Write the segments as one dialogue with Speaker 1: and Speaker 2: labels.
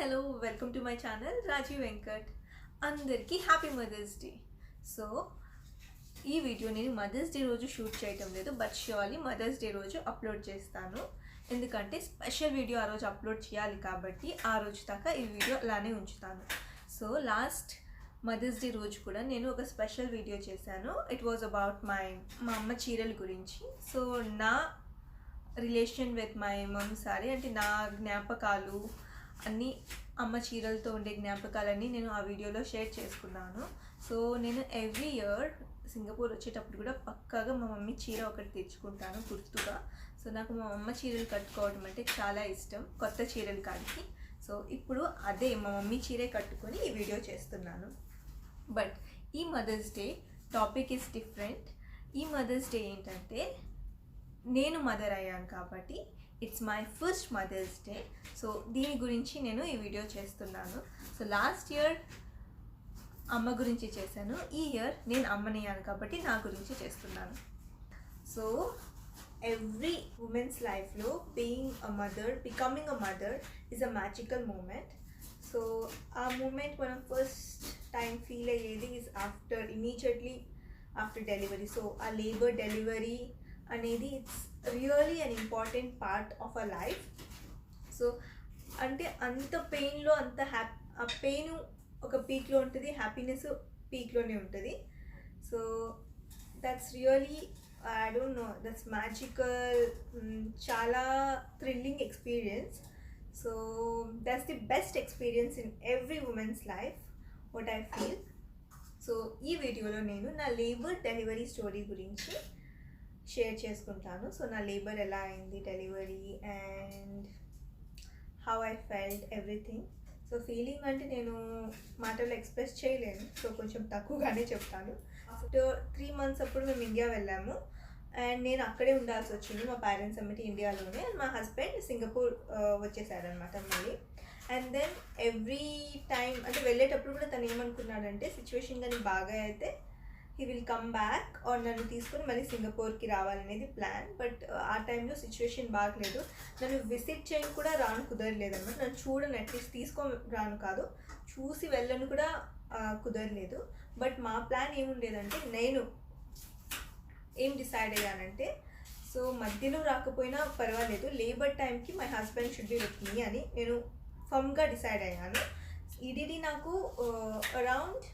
Speaker 1: Hello welcome to my channel Rajeev Venkat. అందరికీ happy mother's day. So ఈ video నేను mother's day రోజు షూట్ చేయటం లేదు, బట్ ష్యూర్లీ మదర్స్ డే రోజు అప్లోడ్ చేస్తాను. ఎందుకంటే స్పెషల్ వీడియో ఆ రోజు అప్లోడ్ చేయాలి కాబట్టి ఆ రోజు దాకా ఈ వీడియో అలానే ఉంచుతాను. సో లాస్ట్ మదర్స్ డే రోజు కూడా నేను ఒక స్పెషల్ వీడియో చేశాను. ఇట్ వాజ్ అబౌట్ మా అమ్మ చీరల గురించి. సో నా relation with my mom sorry అంటే నా జ్ఞాపకాలు అన్నీ, అమ్మ చీరలతో ఉండే జ్ఞాపకాలన్నీ నేను ఆ వీడియోలో షేర్ చేసుకున్నాను. సో నేను ఎవ్రీ ఇయర్ సింగపూర్ వచ్చేటప్పుడు కూడా పక్కాగా మా మమ్మీ చీర ఒకటి తెచ్చుకుంటాను గుర్తుగా. సో నాకు మా అమ్మ చీరలు కట్టుకోవడం అంటే చాలా ఇష్టం, కొత్త చీరలు కాడికి. సో ఇప్పుడు అదే మా మమ్మీ చీరే కట్టుకొని ఈ వీడియో చేస్తున్నాను. బట్ ఈ mother's day topic is different. ఈ మదర్స్ డే ఏంటంటే నేను మదర్ అయ్యాను కాబట్టి it's my first mother's day. So దీని గురించి నేను ఈ వీడియో చేస్తున్నాను. సో లాస్ట్ ఇయర్ అమ్మ గురించి చేశాను, ఈ ఇయర్ నేను అమ్మనయ్యాను కాబట్టి నా గురించి చేస్తున్నాను. సో ఎవ్రీ ఉమెన్స్ లైఫ్లో being a mother, becoming a mother is a magical moment. So ఆ మూమెంట్ మనం ఫస్ట్ టైం ఫీల్ అయ్యేది is immediately after delivery. So ఆ లేబర్ డెలివరీ అనేది it's really an important part of a life. So అంటే అంత పెయిన్లో అంత ఆ pain ఒక పీక్లో ఉంటుంది, హ్యాపీనెస్ పీక్లోనే ఉంటుంది. So that's really I don't know, that's magical, చాలా thrilling experience. So that's the best experience in every women's life, what I feel. So ఈ వీడియోలో నేను నా లేబర్ డెలివరీ స్టోరీ గురించి షేర్ చేసుకుంటాను. సో నా లేబర్ ఎలా అయింది, delivery, and how I felt everything. So feeling అంటే నేను మాటల్లో ఎక్స్ప్రెస్ చేయలేను, సో కొంచెం తక్కువగానే చెప్తాను. ఆఫ్టర్ 3 months అప్పుడు మేము ఇండియా వెళ్ళాము, అండ్ నేను అక్కడే ఉండాల్సి వచ్చింది. మా పేరెంట్స్ అమ్మటి ఇండియాలోనే, అండ్ మా హస్బెండ్ సింగపూర్ వచ్చేసారనమాట మళ్ళీ. అండ్ దెన్ ఎవ్రీ టైం అంటే వెళ్ళేటప్పుడు కూడా తను ఏమనుకున్నాడంటే సిచ్యువేషన్ కానీ బాగా అయితే he will come back or నన్ను తీసుకొని మళ్ళీ సింగపూర్కి రావాలనేది ప్లాన్. బట్ ఆ టైంలో సిచ్యువేషన్ బాగలేదు, నన్ను విజిట్ చేయని కూడా రాను కుదరలేదు అనమాట. నన్ను చూడను, అట్లీస్ట్ తీసుకొని రాను కాదు, చూసి వెళ్ళను కూడా కుదరలేదు. బట్ మా ప్లాన్ ఏముండేదంటే, నేను ఏం డిసైడ్ అయ్యానంటే, సో మధ్యలో రాకపోయినా పర్వాలేదు, లేబర్ టైంకి my husband should be with me అని నేను ఫర్మ్గా డిసైడ్ అయ్యాను. ఈడీడీ నాకు around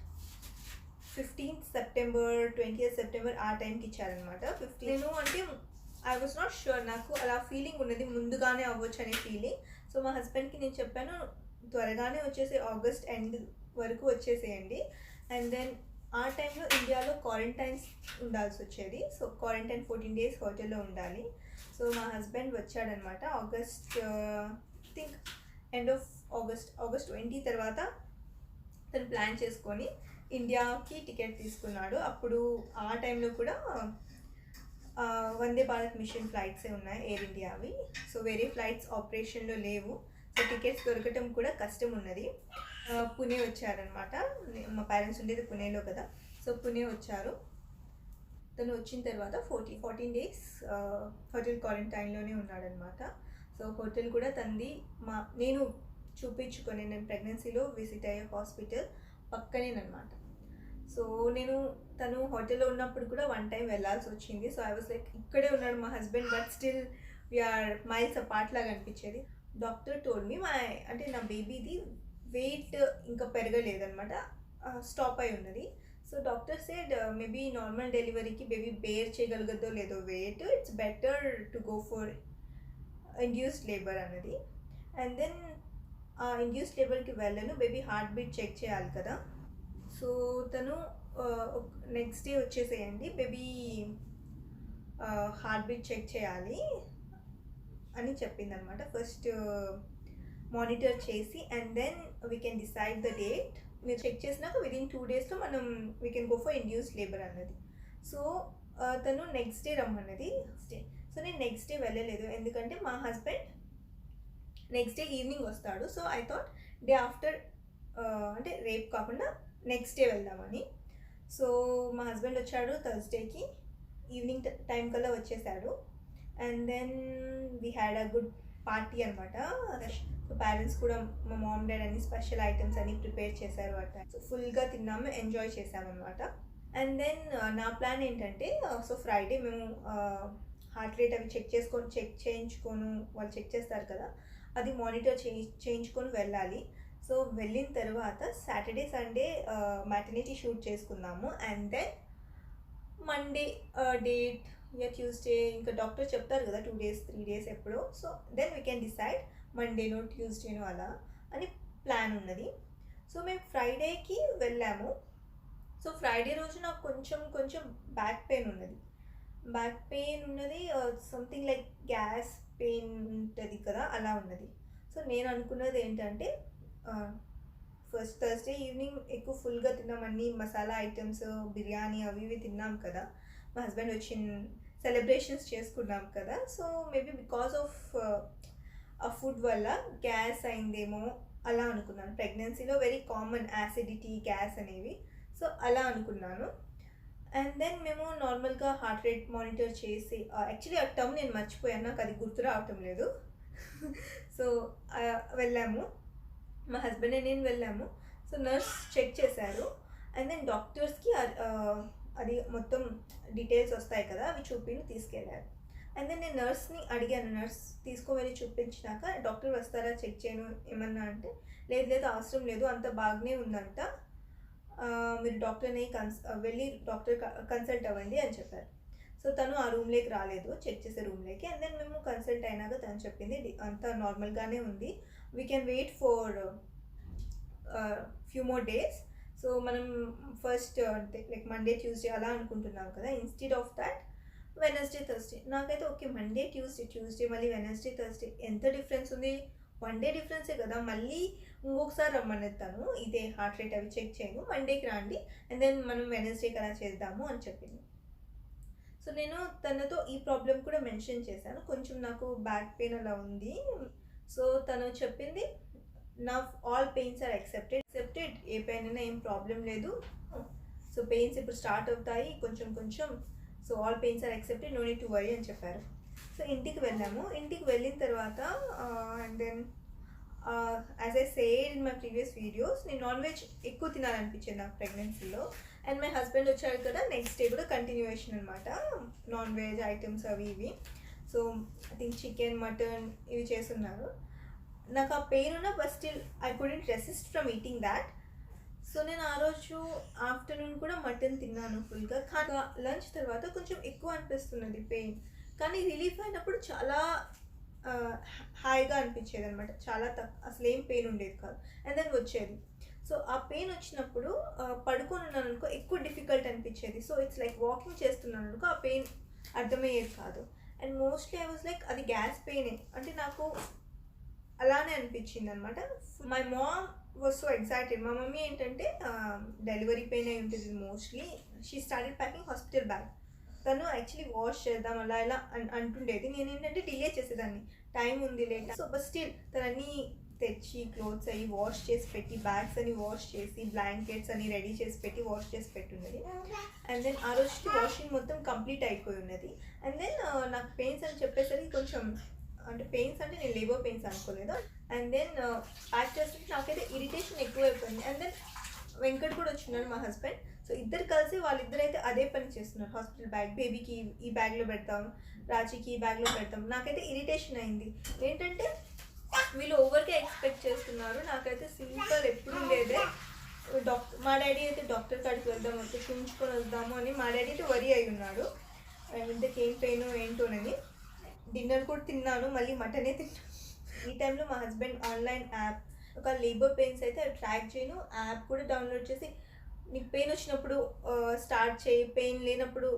Speaker 1: 15th September 20th September ఆ టైంకి ఇచ్చారనమాట. 15 నేను అంటే ఐ వాజ్ నాట్ షూర్, నాకు అలా ఫీలింగ్ ఉన్నది ముందుగానే అవ్వచ్చు అనే ఫీలింగ్. సో మా హస్బెండ్కి నేను చెప్పాను, త్వరగానే వచ్చేసి ఆగస్ట్ ఎండ్ వరకు వచ్చేసేయండి. అండ్ దెన్ ఆ టైంలో ఇండియాలో క్వారంటైన్స్ ఉండాల్సి వచ్చేది. సో క్వారంటైన్ 14 days హోటల్లో ఉండాలి. సో మా హస్బెండ్ వచ్చాడనమాట August think end of August 20 తర్వాత తను ప్లాన్ చేసుకొని ఇండియాకి టికెట్ తీసుకున్నాడు. అప్పుడు ఆ టైంలో కూడా వందే భారత్ మిషన్ ఫ్లైట్సే ఉన్నాయి, ఎయిర్ ఇండియావి. సో వేరే ఫ్లైట్స్ ఆపరేషన్లో లేవు. సో టికెట్స్ దొరకటం కూడా కష్టం ఉన్నది. పుణే వచ్చారనమాట, మా పేరెంట్స్ ఉండేది పుణేలో కదా. సో పుణే వచ్చారు. తను వచ్చిన తర్వాత 14 days హోటల్ క్వారంటైన్లోనే ఉన్నాడనమాట. సో హోటల్ కూడా తంది నేను చూపించుకొని, నేను ప్రెగ్నెన్సీలో విజిట్ అయ్యే హాస్పిటల్ పక్కనేనమాట. సో తను హోటల్లో ఉన్నప్పుడు కూడా 1 time వెళ్ళాల్సి వచ్చింది. సో ఐ వాజ్ లైక్, ఇక్కడే ఉన్నాడు మా husband, but still we are miles apart లాగా అనిపించేది. డాక్టర్ టోల్డ్ మీ అంటే నా బేబీది వెయిట్ ఇంకా పెరగలేదనమాట, స్టాప్ అయి ఉన్నది. So doctor said maybe normal డెలివరీకి బేబీ బేర్ చేయగలగదో లేదో wait, it's better to go for induced labour అన్నది. అండ్ దెన్ ఆ ఇండ్యూస్డ్ లేబర్కి వెళ్ళను, బేబీ హార్ట్ బీట్ చెక్ చేయాలి కదా. సో తను నెక్స్ట్ డే వచ్చేసేయండి, బేబీ హార్ట్ బీట్ చెక్ చేయాలి అని చెప్పిందనమాట. ఫస్ట్ మానిటర్ చేసి and then we can decide the date. మీరు చెక్ చేసినాక విదిన్ 2 daysలో మనం we can go for induced labour అన్నది. సో తను నెక్స్ట్ డే రమ్మన్నది. సో నేను నెక్స్ట్ డే వెళ్ళలేదు, ఎందుకంటే మా హస్బెండ్ నెక్స్ట్ డే ఈవినింగ్ వస్తాడు. So I thought day after అంటే రేపు కాకుండా నెక్స్ట్ డే వెళ్దామని. సో మా హస్బెండ్ వచ్చాడు థర్స్డేకి ఈవినింగ్ టైం కల్లా వచ్చేసాడు. And then we had a good party అనమాట. సో పేరెంట్స్ కూడా మా మామ్ డాడ్ అన్ని స్పెషల్ ఐటమ్స్ అన్ని ప్రిపేర్ చేశారు అట. సో ఫుల్గా తిన్నాము, ఎంజాయ్ చేసామన్నమాట. అండ్ దెన్ నా ప్లాన్ ఏంటంటే సో ఫ్రైడే మేము హార్ట్ రేట్ అవి చెక్ చేయించుకొని వాళ్ళు చెక్ చేస్తారు కదా, అది మానిటర్ చేయించుకొని వెళ్ళాలి. సో వెళ్ళిన తర్వాత సాటర్డే సండే మ్యాటర్నిటీ షూట్ చేసుకుందాము. And then Monday date Tuesday ఇంకా డాక్టర్ చెప్తారు కదా 2 days 3 days ఎప్పుడో. So then we can decide మండేనో ట్యూస్డేనో అలా అని ప్లాన్ ఉన్నది. సో మేము ఫ్రైడేకి వెళ్ళాము. సో ఫ్రైడే రోజు నాకు కొంచెం బ్యాక్ పెయిన్ ఉన్నది, సంథింగ్ లైక్ గ్యాస్ పెయిన్ ఉంటుంది కదా అలా ఉన్నది. సో నేను అనుకున్నది ఏంటంటే ఫస్ట్ థర్స్డే ఈవినింగ్ ఎక్కువ ఫుల్గా తిన్నాం, అన్ని మసాలా ఐటమ్స్ బిర్యానీ అవి ఇవి తిన్నాం కదా, మా హస్బెండ్ వచ్చి సెలబ్రేషన్స్ చేసుకున్నాం కదా. సో మేబీ బికాస్ ఆఫ్ ఆ ఫుడ్ వల్ల గ్యాస్ అయిందేమో అలా అనుకున్నాను. ప్రెగ్నెన్సీలో వెరీ కామన్ యాసిడిటీ గ్యాస్ అనేవి. సో అలా అనుకున్నాను. అండ్ దెన్ మేము నార్మల్గా హార్ట్ రేట్ మానిటర్ చేసి యాక్చువల్లీ ఆ టర్మ్ నేను మర్చిపోయాను, నాకు అది గుర్తు రావటం లేదు. సో వెళ్ళాము, మా హస్బెండ్ నేను వెళ్ళాము. సో నర్స్ చెక్ చేశారు. అండ్ దెన్ డాక్టర్స్కి అది మొత్తం డీటెయిల్స్ వస్తాయి కదా, అవి తీసుకెళ్ళారు. అండ్ దెన్ నేను నర్స్ని అడిగాను, నర్స్ తీసుకొని చూపించినాక డాక్టర్ వస్తారా చెక్ చేయను ఏమన్నా అంటే, లేదు అవసరం లేదు, అంత బాగానే ఉందంట, మీరు డాక్టర్ని వెళ్ళి డాక్టర్ కన్సల్ట్ అవ్వండి అని చెప్పారు. సో తను ఆ రూమ్లోకి రాలేదు, చెక్ చేసే రూమ్లోకి. అండ్ దెన్ మేము కన్సల్ట్ అయినాక తను చెప్పింది అంతా నార్మల్గానే ఉంది, we can wait for few more days. So మనం ఫస్ట్ అంటే లైక్ మండే ట్యూస్డే అలా అనుకుంటున్నాం కదా, instead of that Wednesday Thursday. నాకైతే ఓకే మండే ట్యూస్డే మళ్ళీ వెనస్డే థర్స్డే ఎంత డిఫరెన్స్ ఉంది, 1 day డిఫరెన్సే కదా, మళ్ళీ ఇంకొకసారి రమ్మనేస్తాను, ఇదే హార్ట్ రేట్ అవి చెక్ చేయను, మండేకి రండి అండ్ దెన్ మనం వెనస్డేకి అలా చేద్దాము అని చెప్పింది. సో నేను తనతో ఈ ప్రాబ్లం కూడా మెన్షన్ చేశాను, కొంచెం నాకు బ్యాక్ పెయిన్ అలా ఉంది. సో తను చెప్పింది నా ఆల్ పెయిన్స్ ఆర్ యాక్సెప్టెడ్, ఏ పెయిన్ అయినా ఏం ప్రాబ్లం లేదు, సో పెయిన్స్ ఇప్పుడు స్టార్ట్ అవుతాయి కొంచెం, so all pains are accepted, no need to worry అని చెప్పారు. సో ఇంటికి వెళ్ళాము. ఇంటికి వెళ్ళిన తర్వాత and then as I said in my previous videos, నేను నాన్ వెజ్ ఎక్కువ తినాలనిపించింది నాకు ప్రెగ్నెన్సీలో. అండ్ మై హస్బెండ్ వచ్చాడు కదా, నెక్స్ట్ డే కూడా కంటిన్యూయేషన్ అనమాట, నాన్ వెజ్ ఐటమ్స్ అవి ఇవి. So I think chicken mutton ఇవి చేస్తున్నారు. నాకు ఆ పెయిన్ ఉన్నా but still I couldn't resist from eating that. So నేను ఆ రోజు ఆఫ్టర్నూన్ కూడా మటన్ తిన్నాను ఫుల్గా. కానీ లంచ్ తర్వాత కొంచెం ఎక్కువ అనిపిస్తున్నది పెయిన్, కానీ రిలీఫ్ అయినప్పుడు చాలా హాయిగా అనిపించేది అనమాట, చాలా అసలు ఏం పెయిన్ ఉండేది కాదు. అండ్ దెన్ వచ్చేది. సో ఆ పెయిన్ వచ్చినప్పుడు పడుకొని ఉన్నాను అనుకో ఎక్కువ డిఫికల్ట్ అనిపించేది. సో ఇట్స్ లైక్ వాకింగ్ చేస్తున్నాను అనుకో ఆ పెయిన్ అర్థమయ్యేది కాదు. And mostly I was like అది గ్యాస్ పెయినే అంటే నాకు అలానే అనిపించింది అనమాట. My mom was so excited. మా మమ్మీ ఏంటంటే డెలివరీ పెయిన్ అయి ఉంటుంది mostly. She started packing hospital bag. తను యాక్చువల్లీ వాష్ చేద్దాం అలా ఇలా అంటుండేది, నేను ఏంటంటే డిలే చేసేదాన్ని, టైం ఉంది లేట్. సో బట్ స్టిల్ తనని తెచ్చి క్లోత్స్ అవి వాష్ చేసి పెట్టి, బ్యాగ్స్ అని వాష్ చేసి, బ్లాంకెట్స్ అని రెడీ చేసి పెట్టి వాష్ చేసి పెట్టున్నది. అండ్ దెన్ ఆ రోజుకి వాషింగ్ మొత్తం కంప్లీట్ అయిపోయి ఉన్నది. అండ్ దెన్ నాకు పెయిన్స్ అని చెప్పేసరికి కొంచెం అంటే పెయిన్స్ అంటే నేను లేబర్ పెయిన్స్ అనుకోలేదు. అండ్ దెన్ ప్యాక్ చేస్తుంటే నాకైతే ఇరిటేషన్ ఎక్కువ అయిపోయింది. అండ్ దెన్ వెంకట్ కూడా వచ్చిన్నారు మా హస్బెండ్. సో ఇద్దరు కలిసి వాళ్ళిద్దరైతే అదే పని చేస్తున్నారు, హాస్పిటల్ బ్యాగ్ బేబీకి ఈ బ్యాగ్లో పెడతాం, రాజీకి ఈ బ్యాగ్లో పెడతాం. నాకైతే ఇరిటేషన్ అయింది, ఏంటంటే వీళ్ళు ఓవర్గా ఎక్స్పెక్ట్ చేస్తున్నారు, నాకైతే సింపుల్ ఎప్పుడు ఉండేదే. మా డాడీ అయితే డాక్టర్ కాడికి వెళ్దాం అయితే చూపించుకొని వద్దాము అని మా డాడీ అయితే వరీ అయి ఉన్నాడు, ఇంతకు ఏం పెయిన్ ఏంటోనని. డిన్నర్ కూడా తిన్నాను, మళ్ళీ మటనే తిన్నాను. ఈ టైంలో మా హస్బెండ్ ఆన్లైన్ యాప్, ఒక లేబర్ పెయిన్స్ అయితే ట్రాక్ చేయను, యాప్ కూడా డౌన్లోడ్ చేసి నీకు పెయిన్ వచ్చినప్పుడు స్టార్ట్ చేయి, పెయిన్ లేనప్పుడు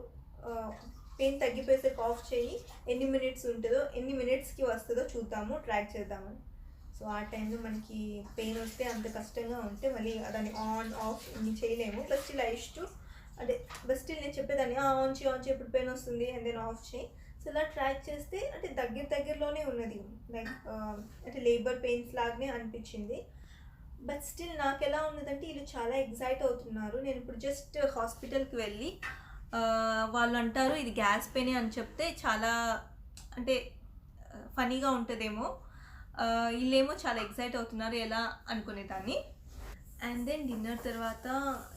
Speaker 1: పెయిన్ తగ్గిపోయేసరికి ఆఫ్ చేయి, ఎన్ని మినిట్స్ ఉంటుందో ఎన్ని మినిట్స్కి వస్తుందో చూద్దాము, ట్రాక్ చేద్దామని. సో ఆ టైంలో మనకి పెయిన్ వస్తే అంత కష్టంగా ఉంటే మళ్ళీ దాన్ని ఆన్ ఆఫ్ ఇన్ని చేయలేము. బట్ స్టిల్ ఐ టు అంటే బట్ స్టిల్ నేను చెప్పేదాన్ని ఆన్ చేయి ఎప్పుడు పెయిన్ వస్తుంది అండ్ దెన్ ఆఫ్ చేయి. సో ఇలా ట్రాక్ చేస్తే అంటే దగ్గరలోనే ఉన్నది, లైక్ అంటే లేబర్ పెయిన్స్ లాగానే అనిపించింది. బట్ స్టిల్ నాకు ఎలా ఉన్నదంటే వీళ్ళు చాలా ఎగ్జైట్ అవుతున్నారు. నేను ఇప్పుడు జస్ట్ హాస్పిటల్కి వెళ్ళి వాళ్ళు అంటారు ఇది గ్యాస్ పెయిన్ అని చెప్తే చాలా అంటే ఫనీగా ఉంటుందేమో, వీళ్ళేమో చాలా ఎక్సైట్ అవుతున్నారు ఎలా అనుకునేదాన్ని. అండ్ దెన్ డిన్నర్ తర్వాత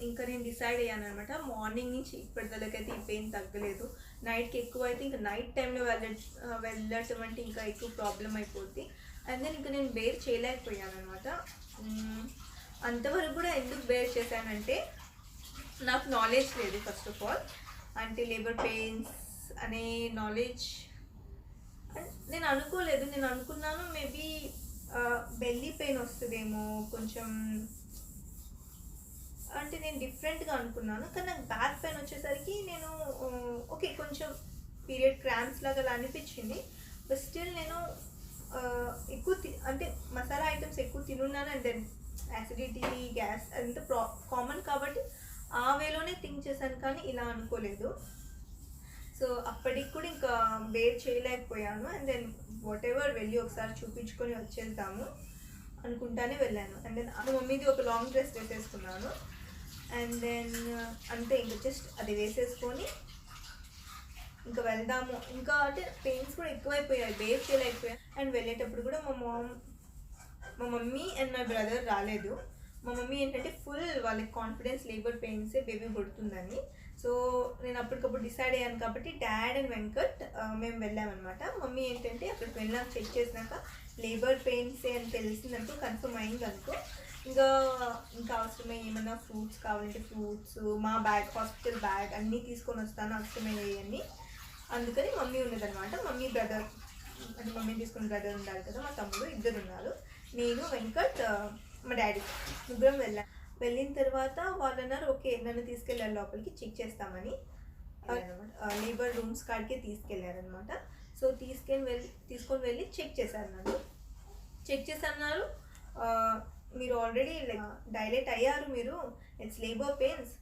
Speaker 1: ఇంకా నేను డిసైడ్ అయ్యాను అనమాట. మార్నింగ్ నుంచి ఇప్పటిదాకైతే ఈ పెయిన్ తగ్గలేదు. నైట్కి ఎక్కువ అయితే ఇంకా నైట్ టైంలో వెళ్ళటం అంటే ఇంకా ఎక్కువ ప్రాబ్లం అయిపోద్ది. అండ్ దెన్ ఇంకా నేను బేర్ చేయలేకపోయాను అనమాట. అంతవరకు కూడా ఎందుకు బేర్ చేశానంటే నాకు నాలెడ్జ్ లేదు ఫస్ట్ ఆఫ్ ఆల్. అంటే లేబర్ పెయిన్స్ అనే నాలెడ్జ్ నేను అనుకోలేదు. నేను అనుకున్నాను మేబీ బెల్లీ పెయిన్ వస్తుందేమో కొంచెం, అంటే నేను డిఫరెంట్గా అనుకున్నాను. కానీ నాకు బ్యాక్ పెయిన్ వచ్చేసరికి నేను ఓకే కొంచెం పీరియడ్ క్రాంప్స్ లాగా అలా అనిపించింది. బట్ స్టిల్ నేను ఎక్కువ అంటే మసాలా ఐటమ్స్ ఎక్కువ తినున్నాను. అండ్ దెన్ యాసిడిటీ గ్యాస్ అంత కామన్ కాబట్టి ఆ వేలోనే థింక్ చేశాను, కానీ ఇలా అనుకోలేదు. సో అప్పటికి కూడా ఇంకా బేర్ చేయలేకపోయాను. అండ్ దెన్ వాట్ ఎవర్ వెళ్ళి ఒకసారి చూపించుకొని వచ్చేద్దాము అనుకుంటానే వెళ్ళాను. అండ్ దెన్ మమ్మీది ఒక లాంగ్ డ్రెస్ వేసేసుకున్నాను. అండ్ దెన్ అంతే ఇంకా జస్ట్ అది వేసేసుకొని ఇంకా వెళ్దాము. ఇంకా అంటే పెయిన్స్ కూడా ఎక్కువైపోయాయి, బేర్ చేయలేకపోయాను. అండ్ వెళ్ళేటప్పుడు కూడా మా మమ్మీ అండ్ మై బ్రదర్ రాలేదు. మా మమ్మీ ఏంటంటే ఫుల్ వాళ్ళకి కాన్ఫిడెన్స్ లేబర్ పెయిన్సే బేబీ పుడుతుందని. సో నేను అప్పటికప్పుడు డిసైడ్ అయ్యాను కాబట్టి డాడ్ అండ్ వెంకట్ మేము వెళ్ళామన్నమాట. మమ్మీ ఏంటంటే అక్కడికి వెళ్ళాక చెక్ చేసినాక లేబర్ పెయిన్సే అని తెలిసిందనుకో, కన్ఫర్మ్ అయింది అనుకో, ఇంకా అవసరమే ఏమన్నా ఫ్రూట్స్ కావాలంటే ఫ్రూట్స్, మా బ్యాగ్ హాస్పిటల్ బ్యాగ్ అన్నీ తీసుకొని వస్తాను అవసరమయ్యేవన్నీ. అందుకని మమ్మీ ఉన్నదనమాట. మమ్మీ బ్రదర్ అంటే మమ్మీ తీసుకున్న బ్రదర్ ఉండాలి కదా, మా తమ్ముడు ఇద్దరు ఉన్నారు. నేను వెంకట్ మా డాడీ ముగ్గురం వెళ్ళిన తర్వాత వాళ్ళు అన్నారు ఓకే నన్ను తీసుకెళ్ళారు లోపలికి చెక్ చేస్తామని. లేబర్ రూమ్స్ కాడికే తీసుకెళ్ళారనమాట. సో తీసుకొని వెళ్ళి చెక్ చేశారు. నన్ను చెక్ చేశారు. మీరు ఆల్రెడీ డైలేట్ అయ్యారు, మీరు it's labour pains,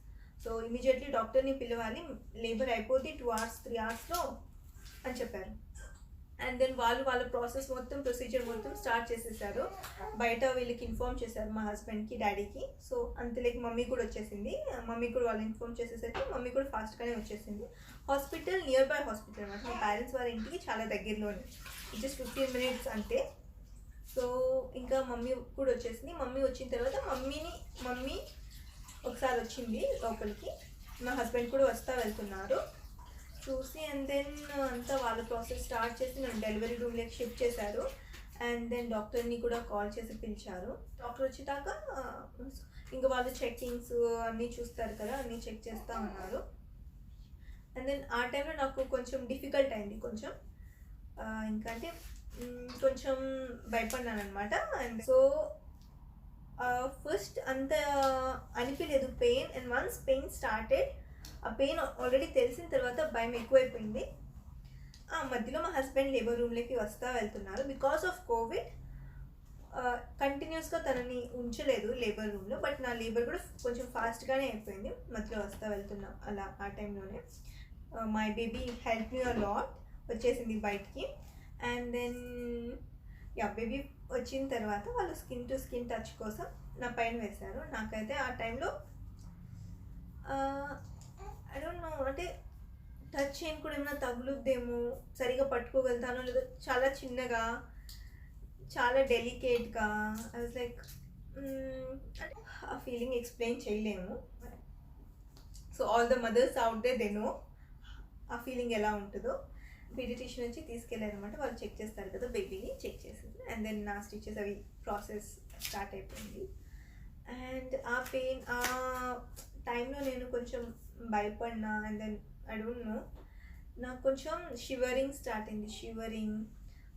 Speaker 1: so immediately డాక్టర్ని పిలవాలి, లేబర్ అయిపోద్ది 2 hours 3 hours అని చెప్పారు. అండ్ దెన్ వాళ్ళ ప్రాసెస్ మొత్తం ప్రొసీజర్ మొత్తం స్టార్ట్ చేసేసారు. బయట వీళ్ళకి ఇన్ఫార్మ్ చేశారు మా హస్బెండ్కి డాడీకి. సో అంతలోకి మమ్మీ కూడా వచ్చేసింది. మమ్మీ కూడా వాళ్ళు ఇన్ఫార్మ్ చేసేసరికి మమ్మీ కూడా ఫాస్ట్గానే వచ్చేసింది. హాస్పిటల్ నియర్ బై హాస్పిటల్ అనమాట. మా పేరెంట్స్ వారి ఇంటికి చాలా దగ్గరలోనే, జస్ట్ 15 minutes అంతే. సో ఇంకా మమ్మీ కూడా వచ్చేసింది. మమ్మీ వచ్చిన తర్వాత మమ్మీ ఒకసారి వచ్చింది లోపలికి. మా హస్బెండ్ కూడా వెళ్తున్నారు చూసి. అండ్ దెన్ అంతా వాళ్ళ ప్రాసెస్ స్టార్ట్ చేసి నన్ను డెలివరీ రూమ్లోకి షిఫ్ట్ చేశారు. అండ్ దెన్ డాక్టర్ని కూడా కాల్ చేసి పిలిచారు. డాక్టర్ వచ్చేదాకా ఇంకా వాళ్ళు చెకింగ్స్ అన్నీ చూస్తారు కదా, అన్నీ చెక్ చేస్తూ ఉన్నారు. అండ్ దెన్ ఆ టైంలో నాకు కొంచెం డిఫికల్ట్ అయింది కొంచెం, ఇంకా అంటే కొంచెం భయపడ్డాను అనమాట. అండ్ సో ఫస్ట్ అంత అనిపించలేదు pain. And once pain started, ఆ పెయిన్ ఆల్రెడీ తెలిసిన తర్వాత భయం ఎక్కువైపోయింది. మధ్యలో మా హస్బెండ్ లేబర్ రూమ్లోకి వెళ్తున్నారు. బికాస్ ఆఫ్ కోవిడ్ కంటిన్యూస్గా తనని ఉంచలేదు లేబర్ రూమ్లో. బట్ నా లేబర్ కూడా కొంచెం ఫాస్ట్గానే అయిపోయింది మధ్యలో వెళ్తున్నా అలా. ఆ టైంలోనే my baby help me a lot, వచ్చేసింది బయటికి. అండ్ దెన్ బేబీ వచ్చిన తర్వాత వాళ్ళు స్కిన్ టు స్కిన్ టచ్ కోసం నా పైన వేశారు. నాకైతే ఆ టైంలో ఐ డోంట్ నో, అంటే టచ్ చేయని కూడా ఏమైనా తగులుద్దేమో, సరిగా పట్టుకోగలుగుతానో లేదో, చాలా చిన్నగా చాలా డెలికేట్గా. ఐ వాజ్ లైక్ అంటే ఆ ఫీలింగ్ ఎక్స్ప్లెయిన్ చేయలేము. So all the mothers out they they know ఆ ఫీలింగ్ ఎలా ఉంటుందో. పీడియాట్రిషియన్ నుంచి తీసుకెళ్ళారనమాట. వాళ్ళు చెక్ చేస్తారు కదా, బేబీని చెక్ చేసింది. అండ్ దెన్ నా స్టిచెస్ అవి ప్రాసెస్ స్టార్ట్ అయిపోయింది. అండ్ ఆ పెయిన్ ఆ టైంలో నేను కొంచెం భయపడినా. And then I don't know, నాకు కొంచెం షివరింగ్ స్టార్ట్ అయింది. షివరింగ్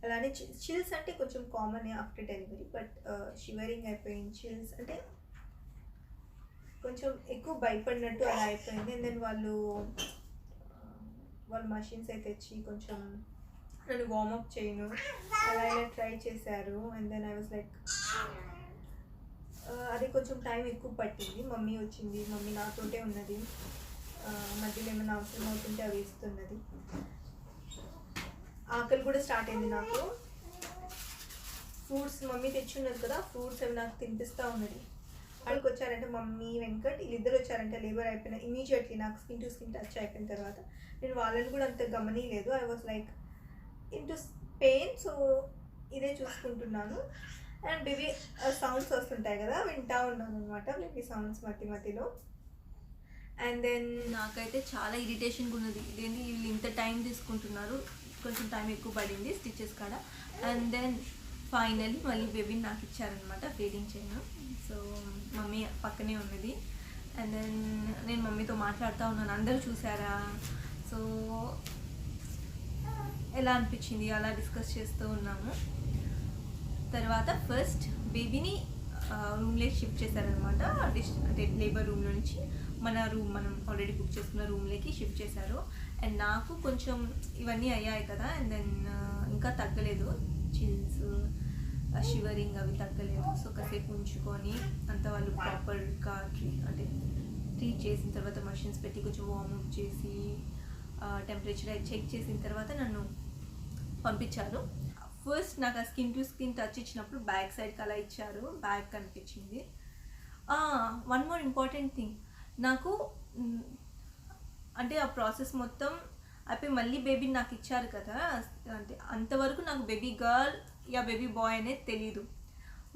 Speaker 1: అలానే చిల్స్ అంటే కొంచెం common after delivery, but shivering అయిపోయింది. చిల్స్ అంటే కొంచెం ఎక్కువ భయపడినట్టు అలా అయిపోయింది. అండ్ దెన్ వాళ్ళు మషిన్స్ అయితే తెచ్చి కొంచెం నన్ను వార్మప్ చేయను అలా ఇలా ట్రై చేశారు. And then I was like అది కొంచెం టైం ఎక్కువ పట్టింది. మమ్మీ వచ్చింది, మమ్మీ నాతోటే ఉన్నది. మధ్యలో ఏమైనా అవసరం అవుతుంటే అవి ఇస్తున్నది. ఆకలి కూడా స్టార్ట్ అయింది నాకు. ఫ్రూట్స్ మమ్మీ తెచ్చున్నది కదా, ఫ్రూట్స్ అవి నాకు తినిపిస్తూ ఉన్నది. వాళ్ళకి వచ్చారంటే మమ్మీ వెంకట్ వీళ్ళిద్దరు వచ్చారంటే లేబర్ అయిపోయిన ఇమీడియట్లీ నాకు స్కిన్ టు స్కిన్ టచ్ అయిపోయిన తర్వాత నేను వాళ్ళని కూడా అంత గమనిలేదు. I was like in to pain. So ఇదే చూసుకుంటున్నాను. అండ్ బేబీ సౌండ్స్ వస్తుంటాయి కదా, వింటా ఉన్నాను అనమాట బేబీ సౌండ్స్ మధ్యలో. అండ్ దెన్ నాకైతే చాలా ఇరిటేషన్గా ఉన్నది, ఇదేంటి వీళ్ళు ఇంత టైం తీసుకుంటున్నారు, కొంచెం టైం ఎక్కువ పడింది స్టిచెస్ కాడ. అండ్ దెన్ ఫైనల్లీ మళ్ళీ బేబీని నాకు ఇచ్చారనమాట ఫీడింగ్ చేయను. సో మమ్మీ పక్కనే ఉన్నది. అండ్ దెన్ నేను మమ్మీతో మాట్లాడుతూ ఉన్నాను, అందరూ చూసారా, సో ఎలా అనిపించింది అలా డిస్కస్ చేస్తూ ఉన్నాము. తర్వాత ఫస్ట్ బేబీని రూమ్లోకి షిఫ్ట్ చేశారనమాట. అంటే లేబర్ రూమ్లో నుంచి మనం ఆల్రెడీ బుక్ చేసుకున్న రూమ్లోకి షిఫ్ట్ చేశారు. అండ్ నాకు కొంచెం ఇవన్నీ అయ్యాయి కదా, అండ్ దెన్ ఇంకా తగ్గలేదు, చిల్స్ షివరింగ్ అవి తగ్గలేదు. సో కాసేపు ఉంచుకొని అంత వాళ్ళు ప్రాపర్గా ట్రీట్ చేసిన తర్వాత మషిన్స్ పెట్టి కొంచెం వార్మప్ చేసి టెంపరేచర్ చెక్ చేసిన తర్వాత నన్ను పంపించారు. ఫస్ట్ నాకు ఆ స్కిన్ టు స్కిన్ టచ్ ఇచ్చినప్పుడు బ్యాక్ సైడ్కి అలా ఇచ్చారు, బ్యాక్ కనిపించింది. వన్ మోర్ ఇంపార్టెంట్ థింగ్, నాకు అంటే ఆ ప్రాసెస్ మొత్తం అయిపోయి మళ్ళీ బేబీని నాకు ఇచ్చారు కదా, అంటే అంతవరకు నాకు baby girl yeah baby bye అనేది తెలీదు.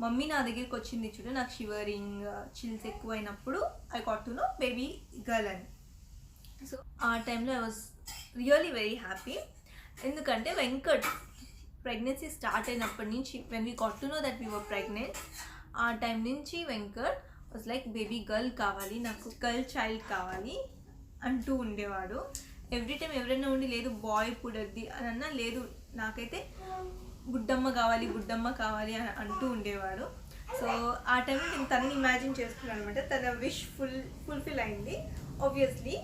Speaker 1: మమ్మీ నా దగ్గరికి వచ్చింది చూడు, నాకు షివరింగ్ చిల్స్ ఎక్కువైనప్పుడు I got to know baby girl అని. సో ఆ టైంలో I was really very happy. ఎందుకంటే వెంకట్ ప్రెగ్నెన్సీ స్టార్ట్ అయినప్పటి నుంచి when we got to know that we were pregnant, ఆ టైం నుంచి Venkat was like baby girl కావాలి, నాకు గర్ల్ చైల్డ్ కావాలి అంటూ ఉండేవాడు. ఎవ్రీ టైం ఎవరైనా ఉండి లేదు బాయ్ పుడద్ది అని అన్నా, లేదు నాకైతే బుడ్డమ్మ కావాలి అని అంటూ ఉండేవాడు. సో ఆ టైంలో నేను తనని ఇమాజిన్ చేసుకున్నాను అనమాట. తన విష్ ఫుల్ఫిల్ అయింది ఆబ్వియస్లీ.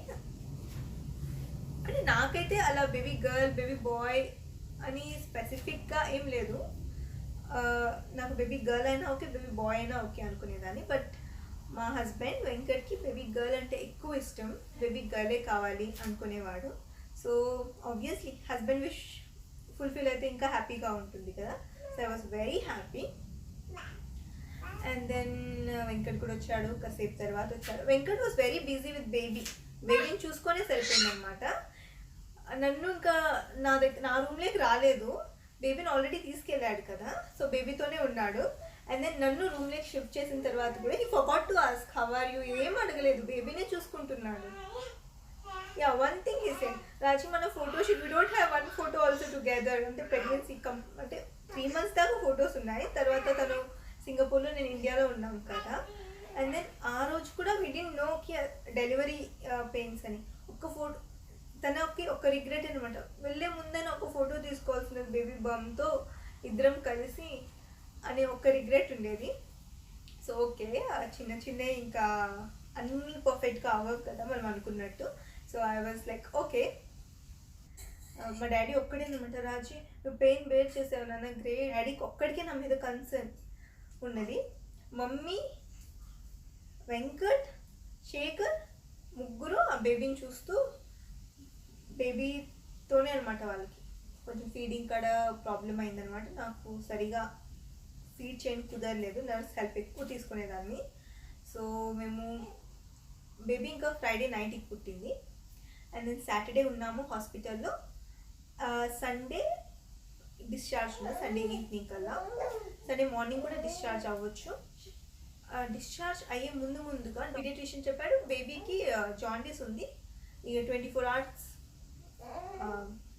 Speaker 1: అంటే నాకైతే అలా బేబీ గర్ల్ బేబీ బాయ్ అని స్పెసిఫిక్గా ఏం లేదు, నాకు బేబీ గర్ల్ అయినా ఓకే బేబీ బాయ్ అయినా ఓకే అనుకునేదాన్ని. బట్ మా హస్బెండ్ వెంకట్కి బేబీ గర్ల్ అంటే ఎక్కువ ఇష్టం, బేబీ గర్లే కావాలి అనుకునేవాడు. So obviously husband wish fulfil అయితే ఇంకా హ్యాపీగా ఉంటుంది కదా. So I was very happy. And then Venkat కూడా వచ్చాడు, కాసేపు తర్వాత వచ్చాడు. Venkat was very busy with బేబీని చూసుకొనే సరిపోయింది అనమాట. నన్ను ఇంకా నా రూమ్లోకి రాలేదు, బేబీని ఆల్రెడీ తీసుకెళ్ళాడు కదా, సో బేబీతోనే ఉన్నాడు. అండ్ దెన్ నన్ను రూమ్లోకి షిఫ్ట్ చేసిన తర్వాత కూడా he forgot to ask how are you, ఏం అడగలేదు, బేబీనే చూసుకుంటున్నాడు. Yeah one thing he said, Raji మన photoshoot we don't have one photo also together. అంటే ప్రెగ్నెన్సీ అంటే 3 months దాకా ఫొటోస్ ఉన్నాయి, తర్వాత తను సింగపూర్లో నేను ఇండియాలో ఉన్నాం కదా. అండ్ దెన్ ఆ రోజు కూడా వీ డిడ్ంట్ నో కి డెలివరీ పెయిన్స్ అని. తనకి ఒక రిగ్రెట్ అనమాట, వెళ్ళే ముందని ఒక ఫోటో తీసుకోవాల్సినది బేబీ బంతో ఇద్దరం కలిసి అనే ఒక రిగ్రెట్ ఉండేది. సో ఓకే చిన్న ఇంకా అన్నీ పర్ఫెక్ట్గా అవ్వవు కదా మనం అనుకున్నట్టు. So I was like okay. మా డాడీ ఒక్కడేనమాట, రాజీ నువ్వు పెయిన్ బేర్ చేసావు నాన్న గ్రేట్. డాడీకి ఒక్కడికే నా మీద కన్సర్న్ ఉన్నది. మమ్మీ వెంకట్ శేఖర్ ముగ్గురు ఆ బేబీని చూస్తూ, బేబీతోనే అనమాట వాళ్ళకి కొంచెం ఫీడింగ్ కాడ ప్రాబ్లం అయిందనమాట. నాకు సరిగా ఫీడ్ చేయని కుదరలేదు, నర్స్ హెల్ప్ ఎక్కువ తీసుకునేదాన్ని. సో మేము బేబీ ఇంకా ఫ్రైడే నైట్కి పుట్టింది. అండ్ దెన్ సాటర్డే ఉన్నాము హాస్పిటల్లో. సండే డిశ్చార్జ్ ఉన్నా, సండే ఈవినింగ్ కల్లా. సండే మార్నింగ్ కూడా డిశ్చార్జ్ అవ్వచ్చు. డిశ్చార్జ్ అయ్యే ముందుగా పీడియాట్రిషియన్ చెప్పాడు బేబీకి జాండీస్ ఉంది, ఇక 24 hours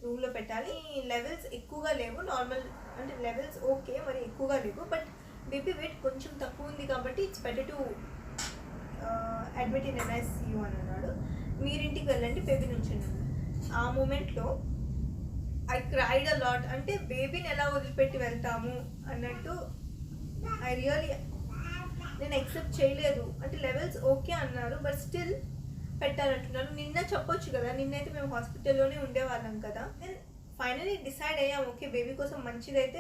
Speaker 1: రూమ్లో పెట్టాలి. లెవెల్స్ ఎక్కువగా లేవు, నార్మల్ అంటే లెవెల్స్ ఓకే మరి ఎక్కువగా లేవు, బట్ బేబీ వెయిట్ కొంచెం తక్కువ ఉంది కాబట్టి it's better to admit in NICU అని అన్నాడు. మీరింటికి వెళ్ళండి బేబీ నుంచి. ఆ మూమెంట్లో ఐ క్రైడ్ అ లాట్. అంటే బేబీని ఎలా వదిలిపెట్టి వెళ్తాము అన్నట్టు నేను ఎక్సెప్ట్ చేయలేదు. అంటే లెవెల్స్ ఓకే అన్నారు, బట్ స్టిల్ పెట్టాలంటున్నారు. నిన్న చెప్పొచ్చు కదా, నిన్నైతే మేము హాస్పిటల్లోనే ఉండేవాళ్ళం కదా. నేను ఫైనలీ డిసైడ్ అయ్యాము ఓకే బేబీ కోసం మంచిదైతే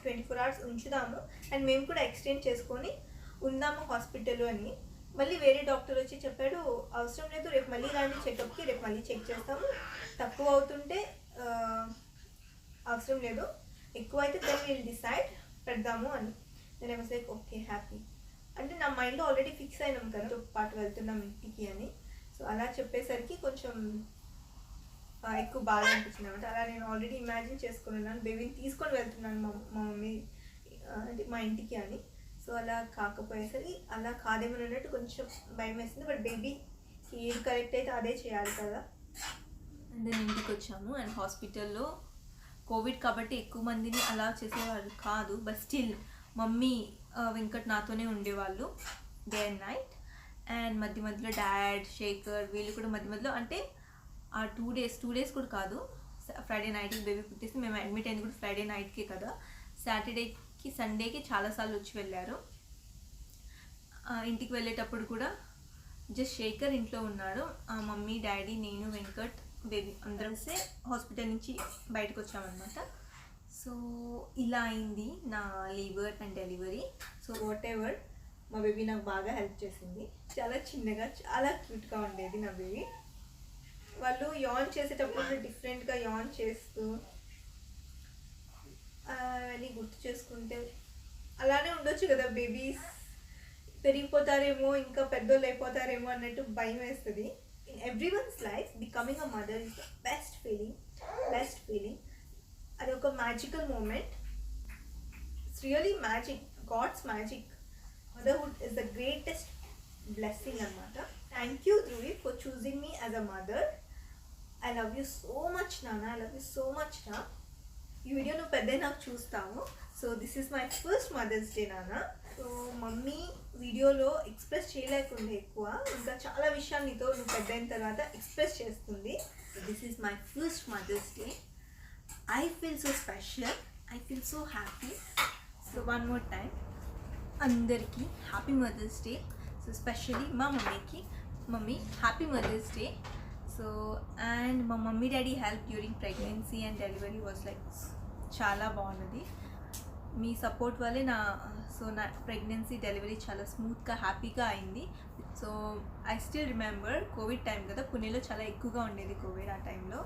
Speaker 1: 24 hours ఉంచుదాము, అండ్ మేము కూడా ఎక్స్టెండ్ చేసుకొని ఉందాము హాస్పిటల్లో అని. మళ్ళీ వేరే డాక్టర్ వచ్చి చెప్పాడు అవసరం లేదు, రేపు మళ్ళీ రాండి చెకప్కి, రేపు మళ్ళీ చెక్ చేస్తాము, తక్కువ అవుతుంటే అవసరం లేదు, ఎక్కువ అయితే దెన్ విల్ డిసైడ్ పెడదాము అని. నేను I was like okay happy. అంటే నా మైండ్లో ఆల్రెడీ ఫిక్స్ అయినాం కదా పాటు వెళ్తున్నాం ఇంటికి అని. సో అలా చెప్పేసరికి కొంచెం ఎక్కువ బాగా అనిపించింది అనమాట. అలా నేను ఆల్రెడీ ఇమాజిన్ చేసుకుని ఉన్నాను, బేబీని తీసుకొని వెళ్తున్నాను మా మమ్మీ అంటే మా ఇంటికి అని. సో అలా కాకపోయేసరికి అలా కాదేమో అన్నట్టు కొంచెం భయం వేసింది. బట్ బేబీకి ఏది కరెక్ట్ అయితే అదే చేయాలి కదా. అండ్ దెన్ ఇంటికి వచ్చాము. అండ్ హాస్పిటల్లో కోవిడ్ కాబట్టి ఎక్కువ మందిని అలా చేసేవాళ్ళు కాదు. బట్ స్టిల్ మమ్మీ వెంకట్ నాతోనే ఉండేవాళ్ళు డే అండ్ నైట్. అండ్ మధ్య మధ్యలో డాడ్, శేఖర్ వీళ్ళు కూడా మధ్య మధ్యలో, అంటే ఆ 2 days కూడా కాదు, ఫ్రైడే నైట్కి బేబీ పుట్టేసి మేము అడ్మిట్ అయింది కూడా ఫ్రైడే నైట్కే కదా. సాటర్డేకి సండేకి చాలాసార్లు వచ్చి వెళ్ళారు. ఇంటికి వెళ్ళేటప్పుడు కూడా జస్ట్ శేఖర్ ఇంట్లో ఉన్నాడు. మమ్మీ, డాడీ, నేను, వెంకట్, బేబీ అందరం హాస్పిటల్ నుంచి బయటకు వచ్చామన్నమాట. సో ఇలా అయింది నా labour and delivery. So what ever, మా బేబీ నాకు బాగా హెల్ప్ చేసింది. చాలా చిన్నగా చాలా క్యూట్గా ఉండేది నా బేబీ. వాళ్ళు యాన్ చేసేటప్పుడు డిఫరెంట్గా యాన్ చేస్తూ అవన్నీ గుర్తు చేసుకుంటే అలానే ఉండొచ్చు కదా. బేబీస్ పెరిగిపోతారేమో, ఇంకా పెద్దోళ్ళు అయిపోతారేమో అన్నట్టు భయం వేస్తుంది. In everyone's life becoming a mother is the best feeling. అది ఒక magical moment. It's really magic, god's magic. Motherhood is the greatest blessing అనమాట. Thank you Dhruvi for choosing me as a mother. I love you so much నాన్న, I love you so much నా. ఈ video నువ్వు పెద్ద నాకు చూస్తావు. సో this is my first mother's day నాన్న. సో మమ్మీ వీడియోలో ఎక్స్ప్రెస్ చేయలేకుండా ఎక్కువ, ఇంకా చాలా విషయాలు నీతో నువ్వు పెద్ద అయిన తర్వాత ఎక్స్ప్రెస్ చేస్తుంది. This is my first mother's day. I feel so special, I feel so happy. So one more time అందరికీ happy mother's day. So specially మా mummy happy mother's day. So and మా mummy daddy help during pregnancy and delivery was like చాలా బాగున్నది. మీ support వల్లే నా pregnancy delivery చాలా స్మూత్గా హ్యాపీగా అయింది. So I still remember Covid time కదా, పుణేలో చాలా ఎక్కువగా ఉండేది కోవిడ్ ఆ టైంలో.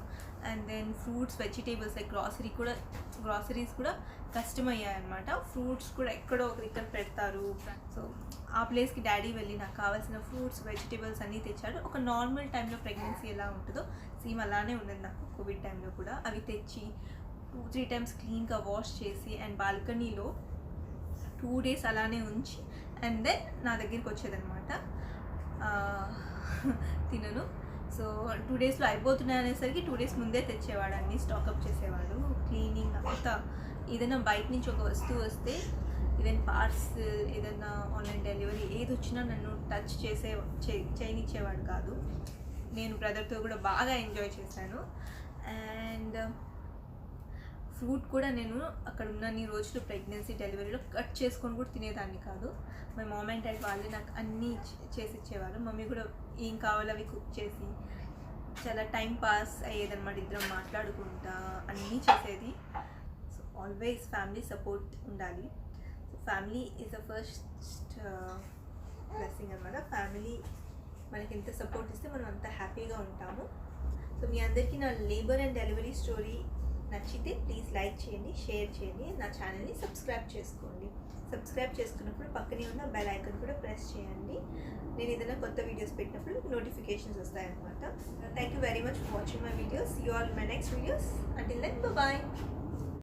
Speaker 1: And then fruits, vegetables like groceries కూడా కష్టమయ్యాయి అనమాట. ఫ్రూట్స్ కూడా ఎక్కడో ఇక్కడ పెడతారు. సో ఆ ప్లేస్కి డాడీ వెళ్ళి నాకు కావాల్సిన ఫ్రూట్స్, వెజిటేబుల్స్ అన్నీ తెచ్చాడు. ఒక నార్మల్ టైంలో ప్రెగ్నెన్సీ ఎలా ఉంటుందో సేమ్ అలానే ఉన్నది నాకు కోవిడ్ టైంలో కూడా. అవి తెచ్చి 2-3 times క్లీన్గా వాష్ చేసి అండ్ బాల్కనీలో 2 days అలానే ఉంచి అండ్ దెన్ నా దగ్గరికి వచ్చేదనమాట. తినను. సో 2 daysలో అయిపోతున్నాయి అనేసరికి 2 days ముందే తెచ్చేవాడు, అన్నీ స్టాకప్ చేసేవాడు. క్లీనింగ్ అంతా, ఏదైనా బయట నుంచి ఒక వస్తువు వస్తే, ఈవెన్ పార్సల్, ఏదైనా ఆన్లైన్ డెలివరీ ఏది వచ్చినా నన్ను టచ్ చేయనిచ్చేవాడు కాదు. నేను బ్రదర్తో కూడా బాగా ఎంజాయ్ చేశాను. అండ్ ఫ్రూట్ కూడా నేను అక్కడ ఉన్నన్ని రోజులు ప్రెగ్నెన్సీ డెలివరీలో కట్ చేసుకొని కూడా తినేదాన్ని కాదు. మై మామ్ అండ్ డాడీ వాళ్ళే నాకు అన్నీ చేసి ఇచ్చేవారు. మమ్మీ కూడా ఏం కావాలో అవి కుక్ చేసి చాలా టైం పాస్ అయ్యేదన్నమాట. ఇద్దరం మాట్లాడుకుంటా అన్నీ చేసేది. సో ఆల్వేస్ ఫ్యామిలీ సపోర్ట్ ఉండాలి. So family is the first blessing అనమాట. ఫ్యామిలీ మనకి ఎంత సపోర్ట్ ఇస్తే మనం అంత హ్యాపీగా ఉంటాము. సో మీ అందరికీ నా లేబర్ అండ్ డెలివరీ స్టోరీ నచ్చితే ప్లీజ్ లైక్ చేయండి, షేర్ చేయండి, నా ఛానల్ని సబ్స్క్రైబ్ చేసుకోండి. సబ్స్క్రైబ్ చేసుకున్నప్పుడు పక్కనే ఉన్న బెల్ ఐకాన్ కూడా ప్రెస్ చేయండి. నేను ఏదైనా కొత్త వీడియోస్ పెట్టినప్పుడు నోటిఫికేషన్స్ వస్తాయన్నమాట. Thank you very much for watching my videos. You all my next videos. Until then bye.